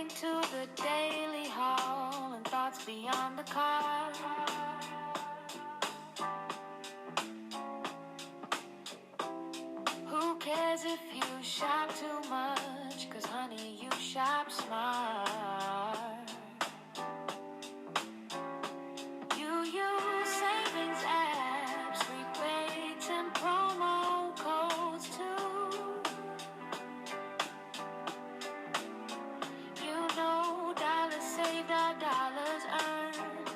listening to the Daily Haul and thoughts beyond the car. Who cares if you shop too much? 'Cause honey, you shop smart. You use savings apps, rebates and promo codes too. You know dollars saved are dollars earned.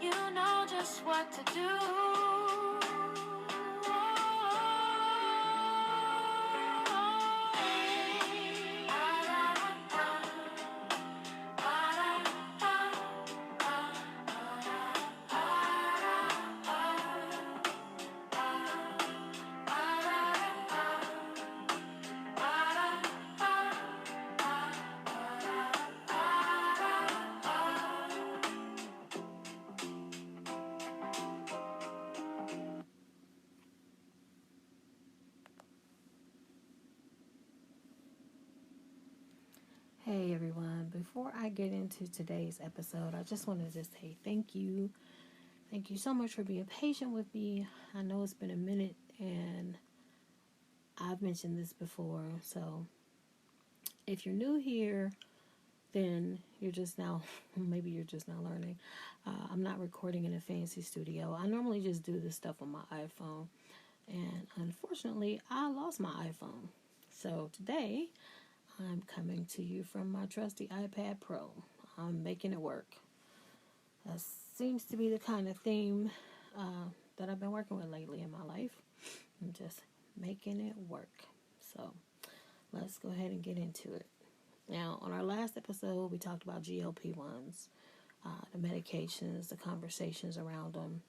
You know just what to do. Hey everyone, before I get into today's episode, I just wanted to say thank you. Thank you so much for being patient with me. I know it's been a minute and I've mentioned this before, so if you're new here, then you're just now, maybe you're just now learning. I'm not recording in a fancy studio. I normally just do this stuff on my iPhone, and unfortunately, I lost my iPhone. So today, I'm coming to you from my trusty iPad Pro. I'm making it work. That seems to be the kind of theme that I've been working with lately in my life. I'm just making it work. So let's go ahead and get into it. Now, on our last episode, we talked about GLP-1s, the medications, the conversations around them.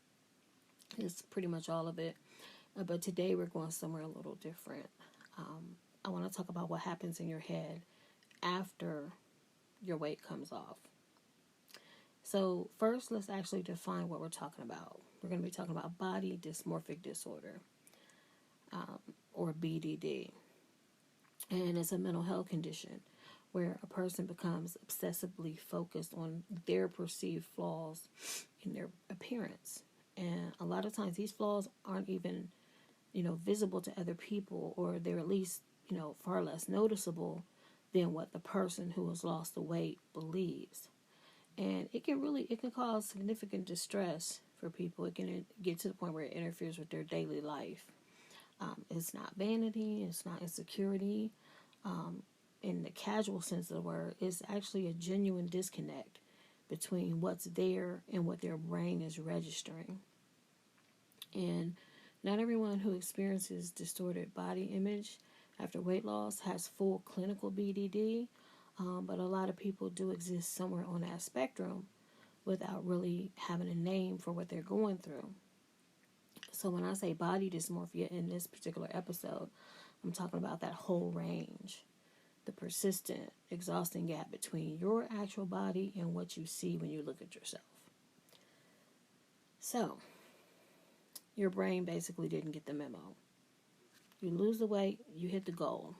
It's pretty much all of it. But today we're going somewhere a little different. I want to talk about what happens in your head after your weight comes off. So first, let's actually define what we're talking about. We're going to be talking about body dysmorphic disorder, or BDD. And it's a mental health condition where a person becomes obsessively focused on their perceived flaws in their appearance. And a lot of times these flaws aren't even, visible to other people, or they're at least, far less noticeable than what the person who has lost the weight believes. And it can cause significant distress for people. It can get to the point where it interferes with their daily life. It's not vanity, it's not insecurity. In the casual sense of the word, it's actually a genuine disconnect between what's there and what their brain is registering. And not everyone who experiences distorted body image after weight loss has full clinical BDD, but a lot of people do exist somewhere on that spectrum without really having a name for what they're going through. So when I say body dysmorphia in this particular episode, I'm talking about that whole range, the persistent, exhausting gap between your actual body and what you see when you look at yourself. So, your brain basically didn't get the memo. You lose the weight, you hit the goal.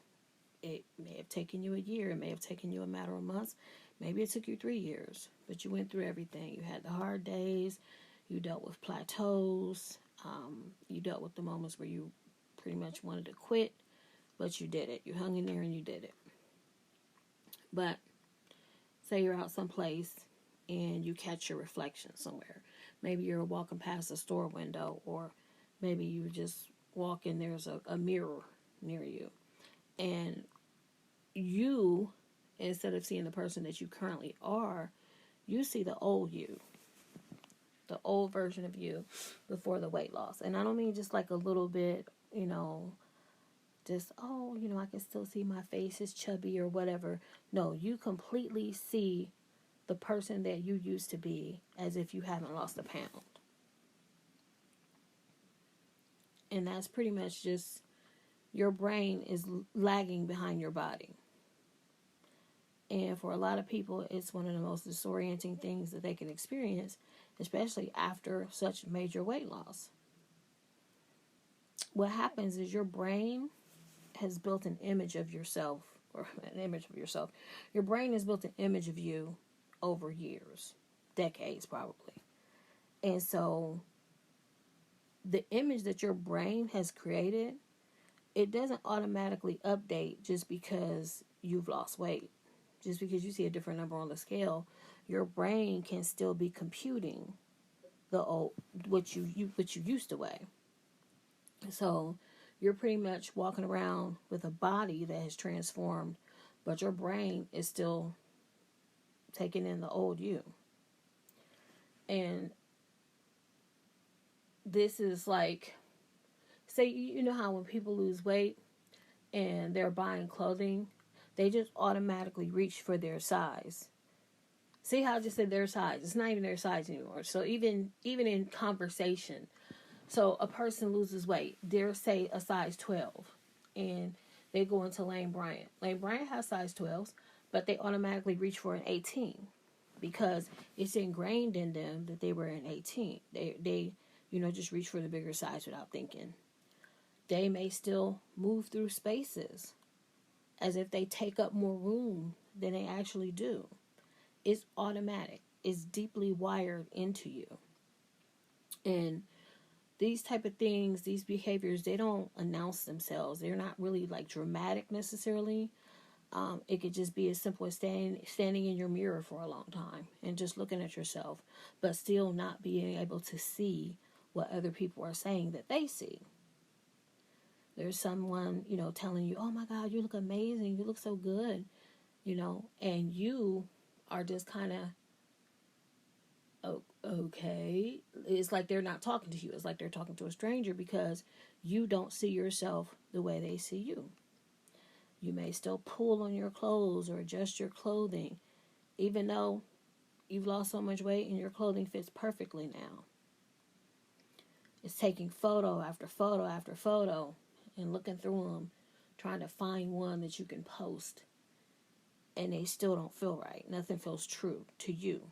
It may have taken you a year, it may have taken you a matter of months, maybe it took you 3 years, but you went through everything. You had the hard days, you dealt with plateaus, you dealt with the moments where you pretty much wanted to quit, but you did it. You hung in there and you did it. But say you're out someplace and you catch your reflection somewhere. Maybe you're walking past a store window, or maybe you just walk in, there's a mirror near you. And you, instead of seeing the person that you currently are, you see the old you. The old version of you before the weight loss. And I don't mean just like a little bit, just, I can still see my face is chubby or whatever. No, you completely see the person that you used to be as if you haven't lost a pound. And that's pretty much just your brain is lagging behind your body. And for a lot of people, it's one of the most disorienting things that they can experience, especially after such major weight loss. What happens is your brain has built an image of yourself or an image of yourself. Your brain has built an image of you over years, decades probably. And so the image that your brain has created, it doesn't automatically update just because you've lost weight. Just because you see a different number on the scale, your brain can still be computing the old what you used to weigh. So you're pretty much walking around with a body that has transformed, but your brain is still taking in the old you. And this is like, say, you know how when people lose weight and they're buying clothing, they just automatically reach for their size. See how I just said their size? It's not even their size anymore. So even in conversation, so a person loses weight, they're say a size 12, and they go into Lane Bryant. Lane Bryant has size 12s, but they automatically reach for an 18 because it's ingrained in them that they were an 18. They just reach for the bigger size without thinking. They may still move through spaces as if they take up more room than they actually do. It's automatic. It's deeply wired into you. And these type of things, these behaviors, they don't announce themselves. They're not really like dramatic necessarily. It could just be as simple as standing in your mirror for a long time and just looking at yourself, but still not being able to see what other people are saying that they see. There's someone, telling you, oh my God, you look amazing. You look so good, and you are just kind of, okay. It's like they're not talking to you. It's like they're talking to a stranger because you don't see yourself the way they see you. You may still pull on your clothes or adjust your clothing, even though you've lost so much weight and your clothing fits perfectly now. It's taking photo after photo after photo and looking through them, trying to find one that you can post, and they still don't feel right. Nothing feels true to you.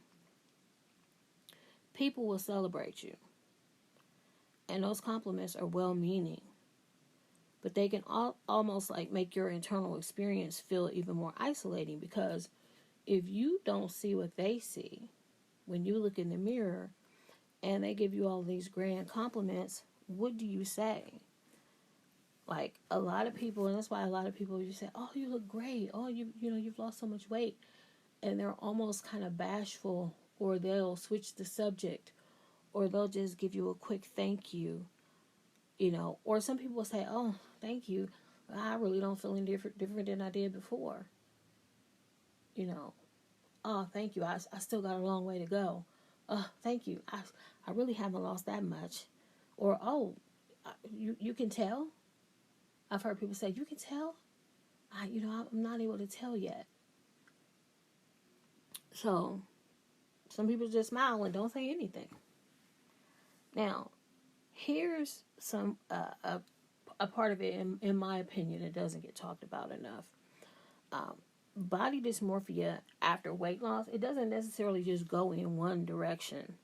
People will celebrate you, and those compliments are well-meaning, but they can almost like make your internal experience feel even more isolating, because if you don't see what they see when you look in the mirror and they give you all these grand compliments, what do you say? Like a lot of people, and that's why a lot of people, you say, oh, you look great. Oh, you've lost so much weight. And they're almost kind of bashful, or they'll switch the subject, or they'll just give you a quick thank you, or some people say, oh, thank you. I really don't feel any different than I did before. Oh, thank you. I still got a long way to go. Oh, thank you. I really haven't lost that much. Or, oh, you can tell. I've heard people say, you can tell? I'm not able to tell yet. So, some people just smile and don't say anything. Now, here's some a part of it, in my opinion, that doesn't get talked about enough. Body dysmorphia after weight loss, it doesn't necessarily just go in one direction.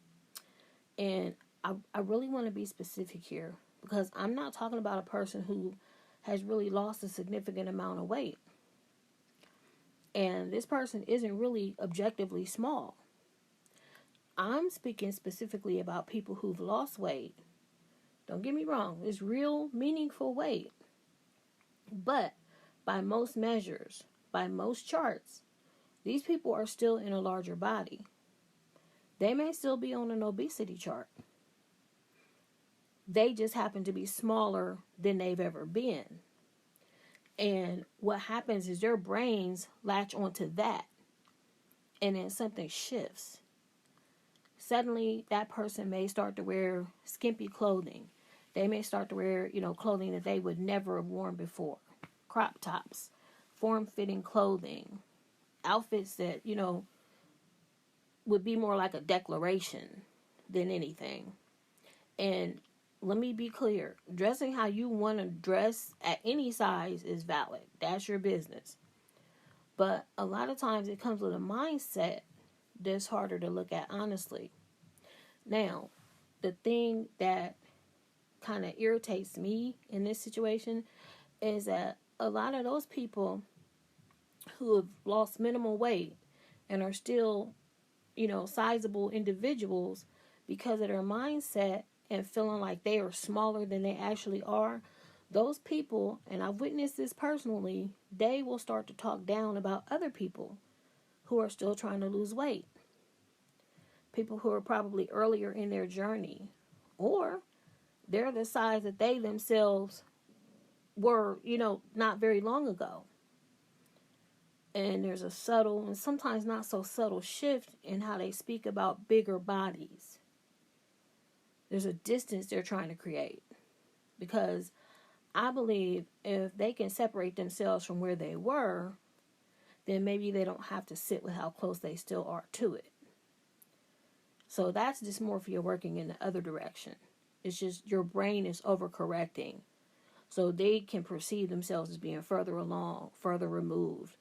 And I really want to be specific here, because I'm not talking about a person who has really lost a significant amount of weight. And this person isn't really objectively small. I'm speaking specifically about people who've lost weight. Don't get me wrong, it's real meaningful weight. But by most measures, by most charts, these people are still in a larger body. They may still be on an obesity chart. They just happen to be smaller than they've ever been. And what happens is their brains latch onto that, and then something shifts. Suddenly, that person may start to wear skimpy clothing. They may start to wear, clothing that they would never have worn before. Crop tops, form-fitting clothing, outfits that, would be more like a declaration than anything. And let me be clear. Dressing how you want to dress at any size is valid. That's your business. But a lot of times it comes with a mindset that's harder to look at honestly. Now, the thing that kind of irritates me in this situation is that a lot of those people who have lost minimal weight and are still, sizable individuals because of their mindset and feeling like they are smaller than they actually are. Those people, and I've witnessed this personally, they will start to talk down about other people who are still trying to lose weight. People who are probably earlier in their journey, or they're the size that they themselves were, not very long ago. And there's a subtle and sometimes not so subtle shift in how they speak about bigger bodies. There's a distance they're trying to create. Because I believe if they can separate themselves from where they were, then maybe they don't have to sit with how close they still are to it. So that's dysmorphia working in the other direction. It's just your brain is overcorrecting. So they can perceive themselves as being further along, further removed,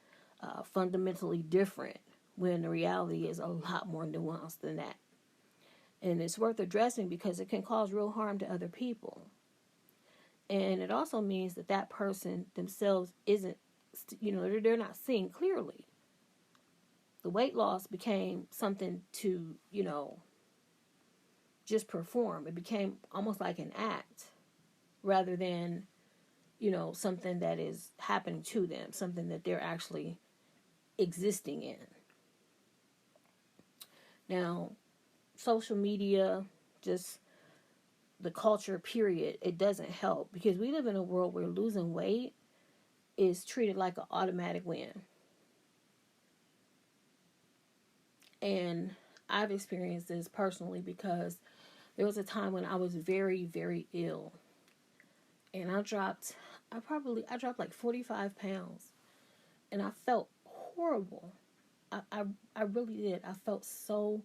fundamentally different, when the reality is a lot more nuanced than that. And it's worth addressing because it can cause real harm to other people. And it also means that that person themselves isn't, they're not seeing clearly. The weight loss became something to, just perform. It became almost like an act rather than, something that is happening to them, something that they're actually existing in. Now, social media, just the culture, period, it doesn't help because we live in a world where losing weight is treated like an automatic win. And I've experienced this personally because there was a time when I was very, very ill. And I dropped like 45 pounds. And I felt horrible. I really did. I felt so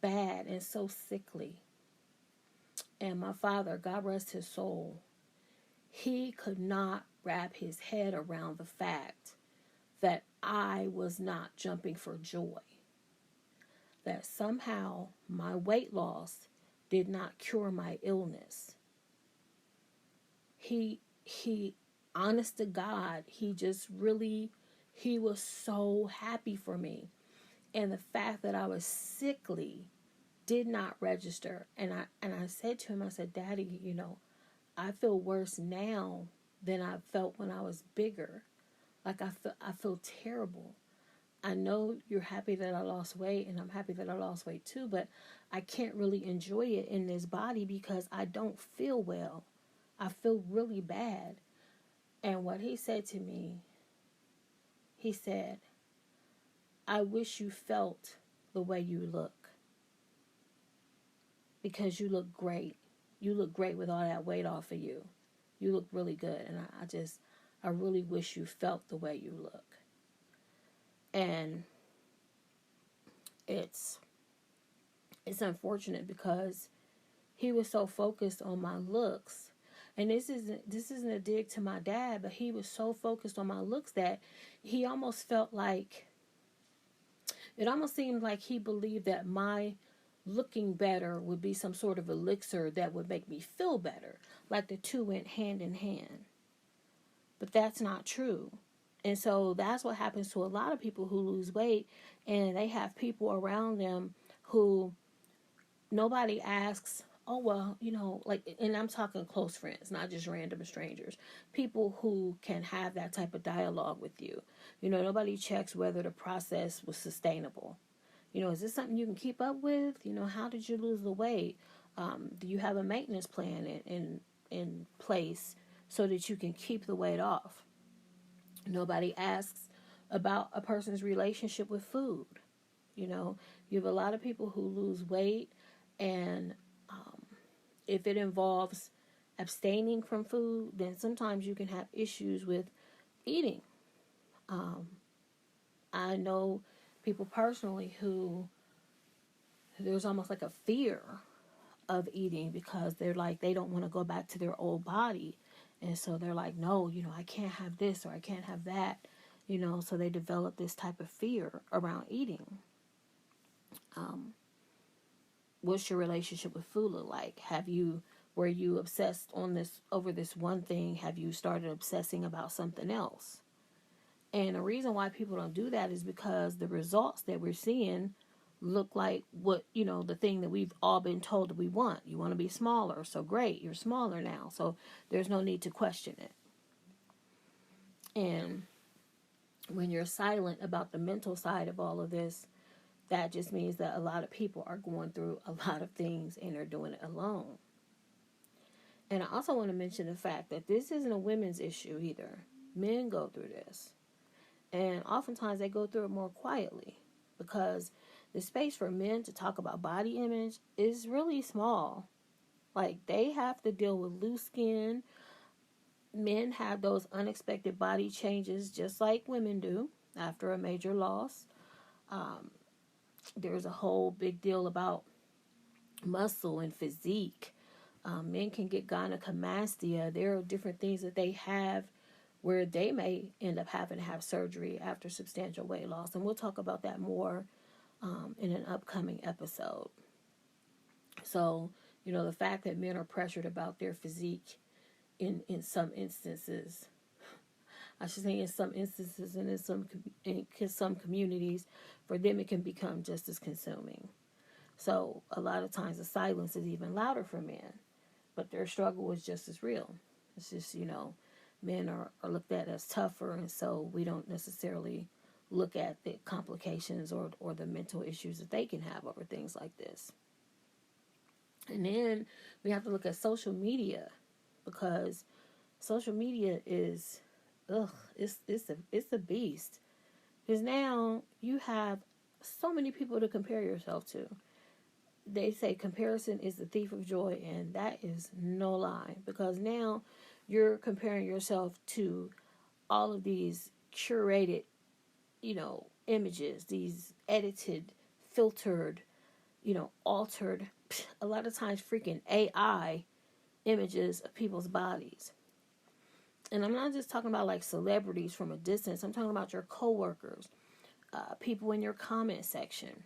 bad and so sickly. And my father, God rest his soul, he could not wrap his head around the fact that I was not jumping for joy. That somehow my weight loss did not cure my illness. He honest to God, he was so happy for me. And the fact that I was sickly did not register. And I said to him, I said, Daddy, I feel worse now than I felt when I was bigger. Like I feel terrible. I know you're happy that I lost weight, and I'm happy that I lost weight too, but I can't really enjoy it in this body because I don't feel well. I feel really bad. And what he said to me, he said, I wish you felt the way you look. Because you look great. You look great with all that weight off of you. You look really good. And I really wish you felt the way you look. And it's unfortunate because he was so focused on my looks. And this isn't a dig to my dad, but he was so focused on my looks that he almost felt like, it almost seemed like he believed that my looking better would be some sort of elixir that would make me feel better. Like the two went hand in hand. But that's not true. And so that's what happens to a lot of people who lose weight, and they have people around them who nobody asks, oh, well, and I'm talking close friends, not just random strangers. People who can have that type of dialogue with you. Nobody checks whether the process was sustainable. Is this something you can keep up with? How did you lose the weight? Do you have a maintenance plan in place so that you can keep the weight off? Nobody asks about a person's relationship with food. You have a lot of people who lose weight, and if it involves abstaining from food, then sometimes you can have issues with eating. I know people personally who there's almost like a fear of eating because they're like, they don't want to go back to their old body. And so they're like, no, I can't have this or I can't have that, so they develop this type of fear around eating. What's your relationship with food look like? Were you obsessed over this one thing? Have you started obsessing about something else? And the reason why people don't do that is because the results that we're seeing look like what, the thing that we've all been told that we want. You want to be smaller. So great, you're smaller now. So there's no need to question it. And when you're silent about the mental side of all of this, that just means that a lot of people are going through a lot of things and they're doing it alone. And I also want to mention the fact that this isn't a women's issue either. Men go through this. And oftentimes they go through it more quietly because the space for men to talk about body image is really small. Like, they have to deal with loose skin. Men have those unexpected body changes just like women do after a major loss. There's a whole big deal about muscle and physique. Men can get gynecomastia. There are different things that they have where they may end up having to have surgery after substantial weight loss. And we'll talk about that more in an upcoming episode. So, the fact that men are pressured about their physique in some instances, I should say in some instances and in some communities, for them it can become just as consuming. So a lot of times the silence is even louder for men, but their struggle is just as real. It's just, men are looked at as tougher, and so we don't necessarily look at the complications or the mental issues that they can have over things like this. And then we have to look at social media, because social media is, it's a beast. Because now you have so many people to compare yourself to. They say comparison is the thief of joy, and that is no lie, because now you're comparing yourself to all of these curated, images, these edited, filtered, altered, a lot of times freaking AI images of people's bodies. And I'm not just talking about like celebrities from a distance. I'm talking about your coworkers, people in your comment section.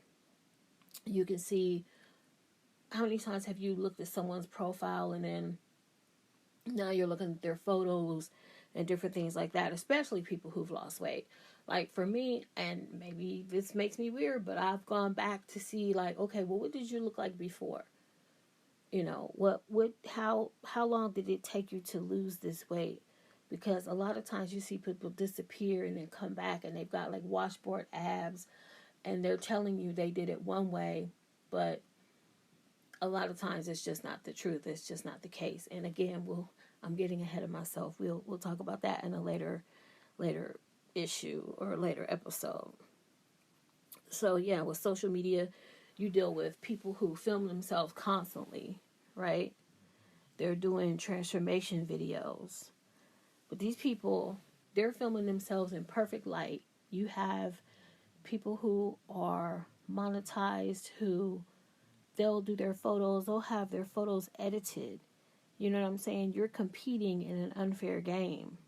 You can see how many times have you looked at someone's profile and then now you're looking at their photos and different things like that, especially people who've lost weight. Like for me, and maybe this makes me weird, but I've gone back to see like, okay, well, what did you look like before? How long did it take you to lose this weight? Because a lot of times you see people disappear and then come back and they've got like washboard abs and they're telling you they did it one way, but a lot of times it's just not the truth. It's just not the case. And again, I'm getting ahead of myself. We'll talk about that in a later issue or later episode. So yeah, with social media, you deal with people who film themselves constantly, right? They're doing transformation videos. But these people, they're filming themselves in perfect light. You have people who are monetized, who they'll do their photos, they'll have their photos edited. You know what I'm saying? You're competing in an unfair game.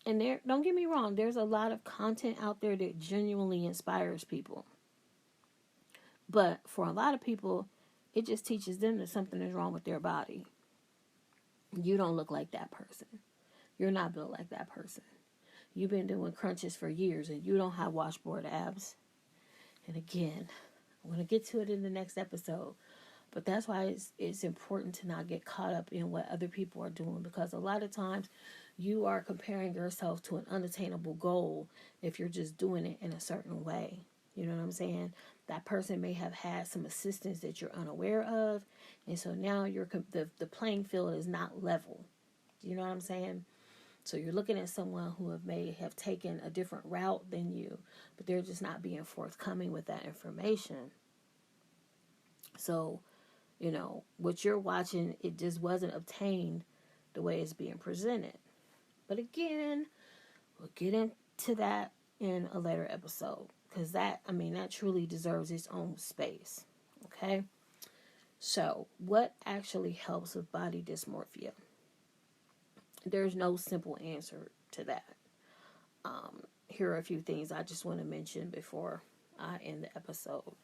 And don't get me wrong, there's a lot of content out there that genuinely inspires people. But for a lot of people, it just teaches them that something is wrong with their body. You don't look like that person. You're not built like that person. You've been doing crunches for years and you don't have washboard abs. And again, I'm going to get to it in the next episode. But that's why it's important to not get caught up in what other people are doing, because a lot of times you are comparing yourself to an unattainable goal if you're just doing it in a certain way. You know what I'm saying? That person may have had some assistance that you're unaware of, and so now the playing field is not level. You know what I'm saying? So you're looking at someone who may have taken a different route than you, but they're just not being forthcoming with that information. So, what you're watching, it just wasn't obtained the way it's being presented. But again, we'll get into that in a later episode, because that truly deserves its own space. Okay? So, what actually helps with body dysmorphia? There's no simple answer to that. Here are a few things I just want to mention before I end the episode.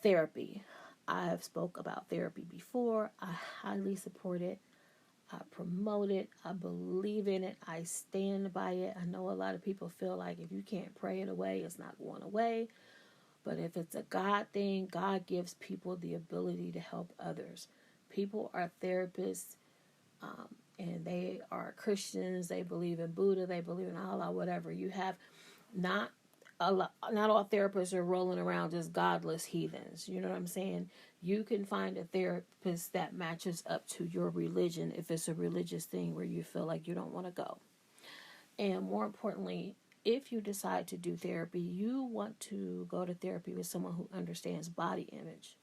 Therapy. I have spoke about therapy before. I highly support it. I promote it. I believe in it. I stand by it. I know a lot of people feel like if you can't pray it away, it's not going away. But if it's a God thing, God gives people the ability to help others. People are therapists, and they are Christians. They believe in Buddha. They believe in Allah. Whatever you have, not not all therapists are rolling around just godless heathens. You know what I'm saying? You can find a therapist that matches up to your religion if it's a religious thing where you feel like you don't want to go. And more importantly, if you decide to do therapy, you want to go to therapy with someone who understands body image.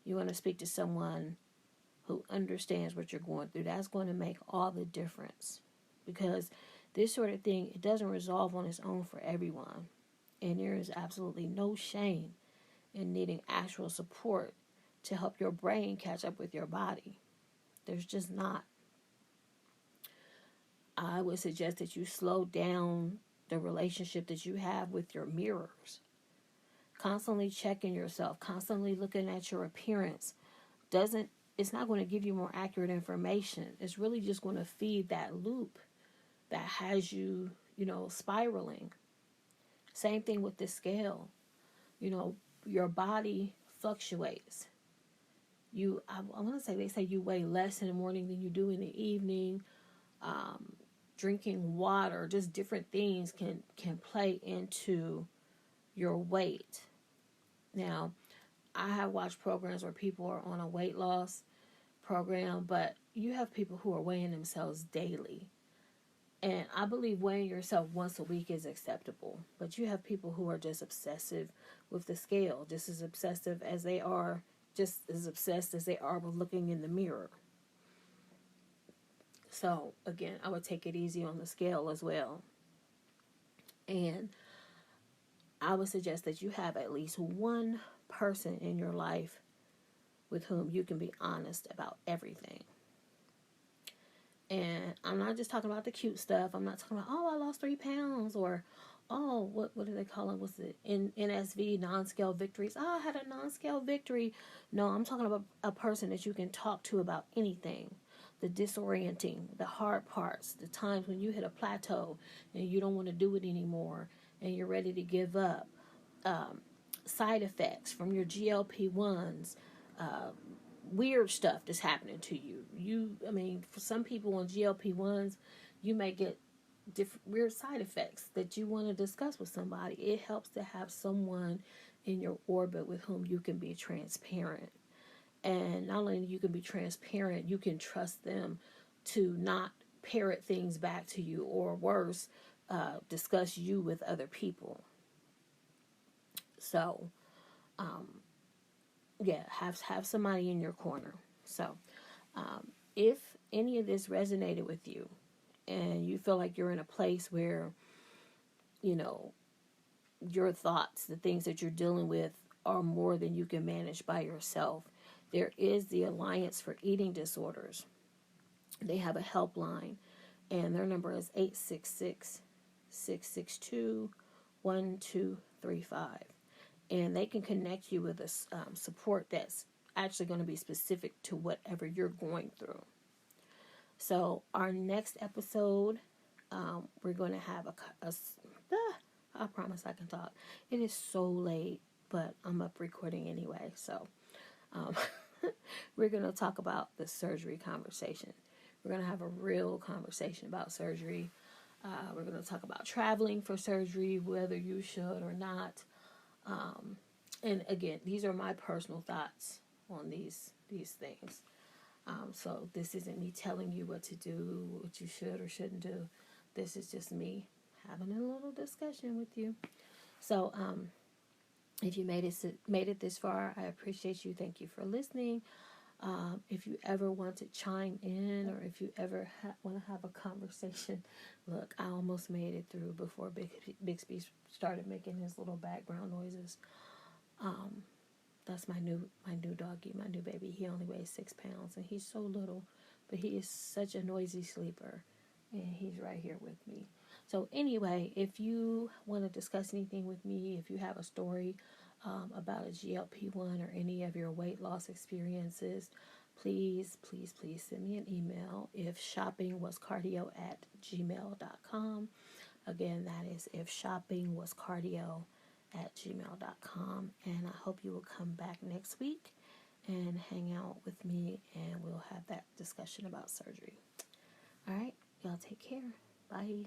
You want to speak to someone who understands what you're going through. That's going to make all the difference, because this sort of thing, it doesn't resolve on its own for everyone. And there is absolutely no shame in needing actual support to help your brain catch up with your body. There's just not. I would suggest that you slow down the relationship that you have with your mirrors. Constantly checking yourself, constantly looking at your appearance it's not going to give you more accurate information. It's really just going to feed that loop that has you, spiraling. Same thing with the scale. Your body fluctuates. I want to say, they say you weigh less in the morning than you do in the evening. Drinking water, just different things can play into your weight. Now, I have watched programs where people are on a weight loss program, but you have people who are weighing themselves daily. And I believe weighing yourself once a week is acceptable. But you have people who are just obsessive with the scale, just as obsessed as they are with looking in the mirror. So, again, I would take it easy on the scale as well. And I would suggest that you have at least one person in your life with whom you can be honest about everything. And I'm not just talking about the cute stuff. I'm not talking about, I lost 3 pounds, or, what do they call it? What's it? NSV, non-scale victories. I had a non-scale victory. No, I'm talking about a person that you can talk to about anything. The disorienting, the hard parts, the times when you hit a plateau and you don't want to do it anymore and you're ready to give up. Side effects from your GLP-1s, weird stuff that's happening to you. For some people on GLP-1s, you may get different weird side effects that you want to discuss with somebody. It helps to have someone in your orbit with whom you can be transparent. And not only you can be transparent, you can trust them to not parrot things back to you, or worse, discuss you with other people. So, have somebody in your corner. So, if any of this resonated with you, and you feel like you're in a place where, your thoughts, the things that you're dealing with, are more than you can manage by yourself, there is the Alliance for Eating Disorders. They have a helpline, and their number is 866-662-1235. And they can connect you with a support that's actually going to be specific to whatever you're going through. So our next episode, we're going to have I promise I can talk. It is so late, but I'm up recording anyway. So we're going to talk about the surgery conversation. We're going to have a real conversation about surgery. We're going to talk about traveling for surgery, whether you should or not. And again, these are my personal thoughts on these things. So this isn't me telling you what to do, what you should or shouldn't do. This is just me having a little discussion with you. So if you made it this far, I appreciate you. Thank you for listening. If you ever want to chime in, or if you ever want to have a conversation, look, I almost made it through before Bixby started making his little background noises. That's my new doggy, my new baby. He only weighs 6 pounds, and he's so little, but he is such a noisy sleeper, and he's right here with me. So anyway, if you want to discuss anything with me, if you have a story about a GLP-1 or any of your weight loss experiences, please, please, please send me an email if shopping was cardio at gmail.com. Again, that is if shopping was cardio at gmail.com. And I hope you will come back next week and hang out with me, and we'll have that discussion about surgery. All right, y'all take care. Bye.